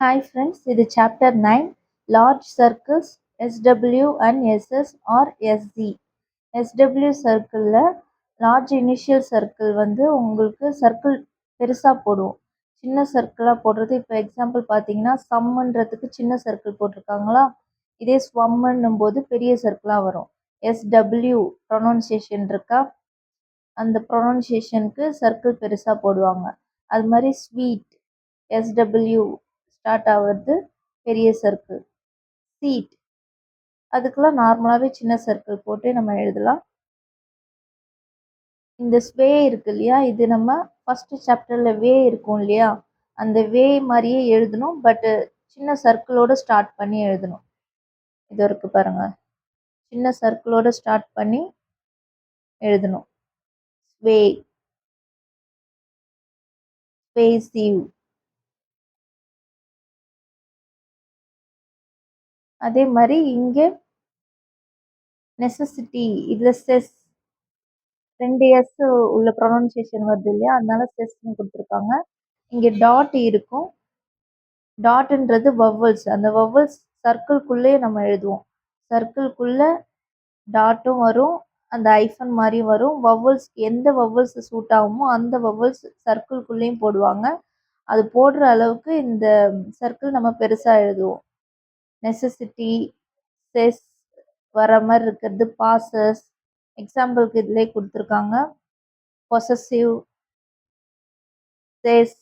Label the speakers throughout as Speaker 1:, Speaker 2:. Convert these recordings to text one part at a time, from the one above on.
Speaker 1: Hi friends, இது chapter 9 large circles SW and SS or SZ. SW சர்க்கிளில் large initial circle வந்து உங்களுக்கு circle பெருசாக போடுவோம். சின்ன சர்க்கிளாக போடுறது இப்போ எக்ஸாம்பிள் பார்த்தீங்கன்னா சம்முன்றதுக்கு சின்ன சர்க்கிள் போட்டிருக்காங்களா, இதே ஸ்வம்முன்னும் போது பெரிய சர்க்கிளாக வரும். SW ப்ரொனவுன்சியேஷன் இருக்கா, அந்த ப்ரொனவுன்சியேஷனுக்கு சர்க்கிள் பெருசாக போடுவாங்க. அது மாதிரி ஸ்வீட் SW ஸ்டார்ட் ஆகிறது பெரிய சர்க்கிள். சீட் அதுக்கெல்லாம் நார்மலாகவே சின்ன சர்க்கிள் போட்டு நம்ம எழுதலாம். இந்த ஸ்வே இருக்கு இல்லையா, இது நம்ம ஃபர்ஸ்ட் சாப்டர்ல வே இருக்கும் இல்லையா, அந்த வே மாதிரியே எழுதணும். பட் சின்ன சர்க்கிளோட ஸ்டார்ட் பண்ணி எழுதணும். இது இருக்கு பாருங்க, சின்ன சர்க்கிளோட ஸ்டார்ட் பண்ணி எழுதணும். ஸ்வே, ஸ்வேசிவ். அதே மாதிரி இங்கே நெசசிட்டி, இதுல செஸ், 2 S உள்ள ப்ரொனவுன்சியேஷன் வருது இல்லையா, அதனால செஸ்ன்னு கொடுத்துருக்காங்க. இங்கே டாட் இருக்கும். டாட்ன்றது வவ்வல்ஸ், அந்த வவ்வல்ஸ் சர்க்கிள்குள்ளே நம்ம எழுதுவோம். சர்க்கிள்குள்ள டாட்டும் வரும், அந்த ஐஃபன் மாதிரியும் வரும். வவ்வல்ஸ்க்கு எந்த வவ்வல்ஸ் சூட் ஆகுமோ அந்த வவ்வல்ஸ் சர்க்கிள்குள்ளேயும் போடுவாங்க. அது போடுற அளவுக்கு இந்த சர்க்கிள் நம்ம பெருசாக எழுதுவோம். நெசசிட்டி, செஸ் வர மாதிரி இருக்கிறது பாசஸ். எக்ஸாம்பிளுக்கு இதிலே கொடுத்துருக்காங்க. Possessive, chess.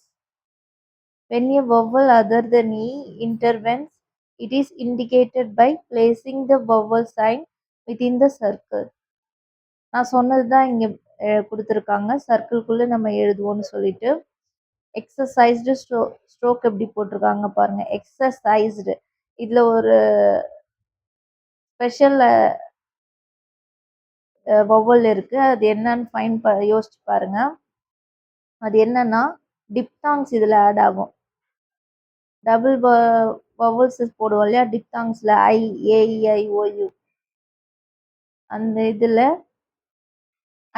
Speaker 1: When a vowel other than E intervenes, it is indicated by placing the vowel sign within the circle. நான் சொன்னது தான் இங்கே கொடுத்துருக்காங்க, சர்க்கிள்குள்ளே நம்ம எழுதுவோம்னு சொல்லிட்டு. எக்ஸசைஸ்டு ஸ்ட்ரோக் எப்படி போட்டிருக்காங்க பாருங்க. எக்ஸசைஸ்டு இதில் ஒரு ஸ்பெஷல் வவ்வல் இருக்குது, அது என்னன்னு யோசிச்சு பாருங்க. அது என்னன்னா டிப்தாங்ஸ் இதில் ஆட் ஆகும். டபுள் வவல்ஸ் போடுவோம் இல்லையா டிப்தாங்ஸில், ஐ, ஏஇஐ, ஓயு. அந்த இதில்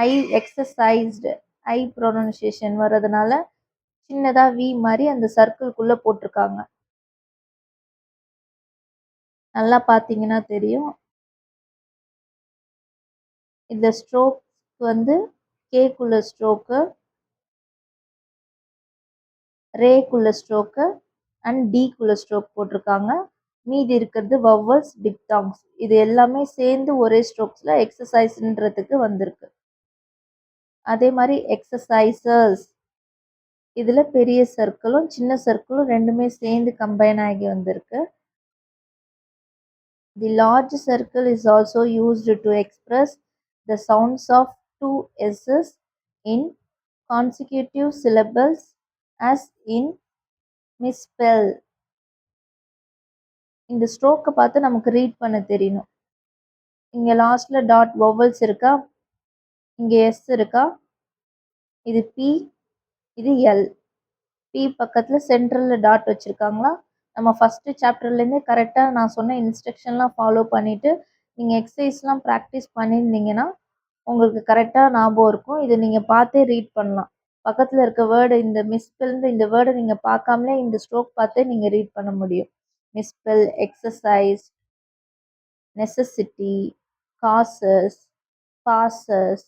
Speaker 1: ஐ எக்ஸசைஸ்டு ஐ ப்ரொனன்சியேஷன் வர்றதுனால சின்னதாக வி மாதிரி அந்த சர்க்கிள்குள்ளே போட்டிருக்காங்க. நல்லா பார்த்தீங்கன்னா தெரியும். இந்த ஸ்ட்ரோக் வந்து கேக்குள்ள ஸ்ட்ரோக்கு, ரேக்குள்ள ஸ்ட்ரோக்கு அண்ட் டிக்குள்ள ஸ்ட்ரோக் போட்டிருக்காங்க. மீதி இருக்கிறது வவ்வல்ஸ், டிப்தாங்ஸ். இது எல்லாமே சேர்ந்து ஒரே ஸ்ட்ரோக்ஸில் எக்ஸசைஸ்ன்றதுக்கு வந்திருக்கு. அதே மாதிரி எக்ஸசைசஸ், இதில் பெரிய சர்க்கிளும் சின்ன சர்க்கிளும் ரெண்டுமே சேர்ந்து கம்பைன் ஆகி வந்திருக்கு. The large circle is also used to express the sounds of 2 S's in consecutive syllables as in misspell. இந்த ஸ்ட்ரோக்கை பார்த்து நமக்கு ரீட் பண்ண தெரியணும். இங்கே லாஸ்ட்ல டாட் வவல்ஸ் இருக்கா, இங்கே எஸ் இருக்கா, இது பி, இது எல். பி பக்கத்தில் சென்ட்ரலில் டாட் வச்சுருக்காங்களா. நம்ம ஃபஸ்ட்டு சாப்டர்லேருந்தே கரெக்டாக நான் சொன்ன இன்ஸ்ட்ரக்ஷன்லாம் ஃபாலோ பண்ணிவிட்டு நீங்கள் எக்ஸசைஸ்லாம் ப்ராக்டிஸ் பண்ணியிருந்தீங்கன்னா உங்களுக்கு கரெக்டாக ஞாபகம் இருக்கும். இதை நீங்கள் பார்த்தே ரீட் பண்ணலாம். பக்கத்தில் இருக்க வேர்டு, இந்த மிஸ்பெல்ன்ற இந்த வேர்டை நீங்கள் பார்க்காமலே இந்த ஸ்ட்ரோக் பார்த்தே நீங்கள் ரீட் பண்ண முடியும். Misspell, exercise, necessity, causes, pauses.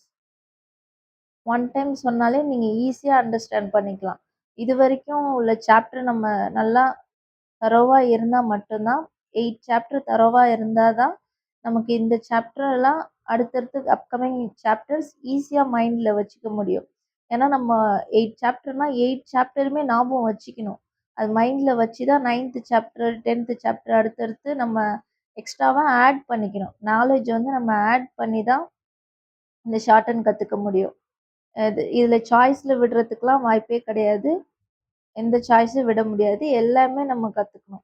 Speaker 1: One time சொன்னாலே நீங்கள் ஈஸியாக அண்டர்ஸ்டாண்ட் பண்ணிக்கலாம். இது வரைக்கும் உள்ள சாப்டர் நம்ம நல்லா தரோவாக இருந்தால் மட்டும்தான், 8 சாப்டர் தரோவாக இருந்தால் தான் நமக்கு இந்த சாப்டர்லாம் அடுத்தடுத்து அப்கமிங் சாப்டர்ஸ் ஈஸியாக மைண்டில் வச்சுக்க முடியும். ஏன்னா நம்ம 8 சாப்டர்னால் 8 சாப்டருமே ஞாபகம் வச்சுக்கணும். அது மைண்டில் வச்சு தான் 9th சாப்டர், 10th சாப்டர் அடுத்தடுத்து நம்ம எக்ஸ்ட்ராவாக ஆட் பண்ணிக்கணும். நாலேஜ் வந்து நம்ம ஆட் பண்ணி தான் இந்த ஷார்ட்டன் கற்றுக்க முடியும். இதில் சாய்ஸில் விடுறதுக்கெலாம் வாய்ப்பே கிடையாது. எந்த சாய்ஸும் விட முடியாது, எல்லாமே நம்ம கற்றுக்கணும்.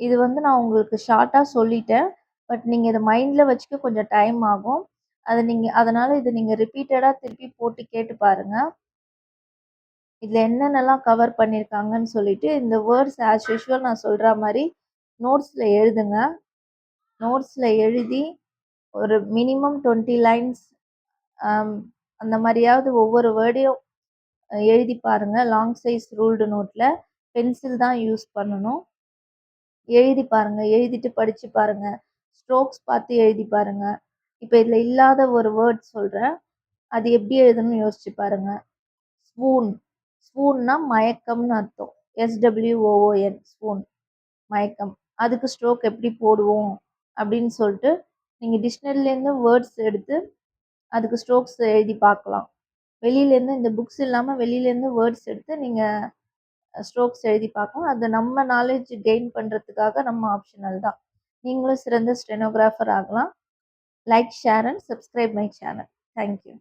Speaker 1: இது வந்து நான் உங்களுக்கு ஷார்ட்டாக சொல்லிட்டேன். பட் நீங்கள் இதை மைண்டில் வச்சுக்க கொஞ்சம் டைம் ஆகும். அதனால் இதை நீங்கள் ரிப்பீட்டடாக திருப்பி போட்டு கேட்டு பாருங்கள். இதில் என்னென்னலாம் கவர் பண்ணியிருக்காங்கன்னு சொல்லிட்டு இந்த வேர்ட்ஸ் ஆஸ் யூஷுவல் நான் சொல்கிற மாதிரி நோட்ஸில் எழுதுங்க. நோட்ஸில் எழுதி ஒரு மினிமம் 20 லைன்ஸ் அந்த மாதிரியாவது ஒவ்வொரு வேர்டையும் எழுதி பாருங்கள் லாங் சைஸ் ரூல்டு நோட்டில். பென்சில் தான் யூஸ் பண்ணணும். எழுதி பாருங்க. எழுதிட்டு படிச்சு பாருங்க. ஸ்ட்ரோக்ஸ் பார்த்து எழுதி பாருங்க. இப்ப இதுல இல்லாத ஒரு வேர்ட் சொல்றேன். அது எப்படி எழுதணும்னு யோசிச்சு பாருங்க. ஸ்வூன். ஸ்வூன்னா மயக்கம்னு அர்த்தம். SWOON ஸ்வூன் மயக்கம். அதுக்கு ஸ்ட்ரோக் எப்படி போடுவோம் அப்படின்னு சொல்லிட்டு நீங்க டிக்ஷனரிலேருந்து வேர்ட்ஸ் எடுத்து அதுக்கு ஸ்ட்ரோக்ஸ் எழுதி பார்க்கலாம். வெளியிலேருந்து இந்த புக்ஸ் இல்லாமல் வெளியிலேருந்து வேர்ட்ஸ் எடுத்து நீங்கள் ஸ்ட்ரோக்ஸ் எழுதி பார்க்கலாம். அது நம்ம நாலேஜ் கெயின் பண்ணுறதுக்காக நம்ம ஆப்ஷனல் தான். நீங்களும் சிறந்த ஸ்டெனோகிராஃபர் ஆகலாம். Like, share and subscribe my channel. Thank you.